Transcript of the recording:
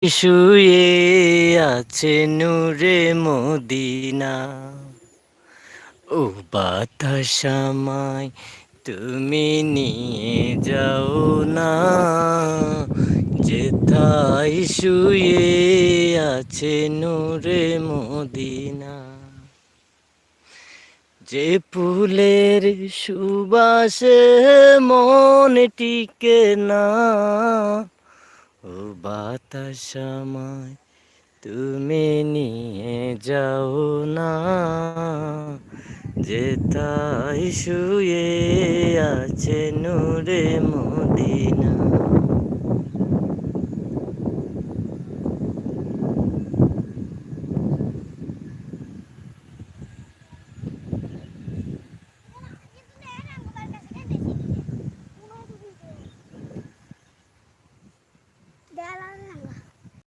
শুয়ে আছে নূরে মদিনা। ও বাতাস আমায় তুমি নিয়ে যাও না, যেথায় শুয়ে আছে নূরে মদিনা। যে ফুলের সুবাসে মন টিকে না, ও বাতাস আমায় তুমি নিয়ে যাও না, যেথায় শুয়ে আছে নূরে মদিনা।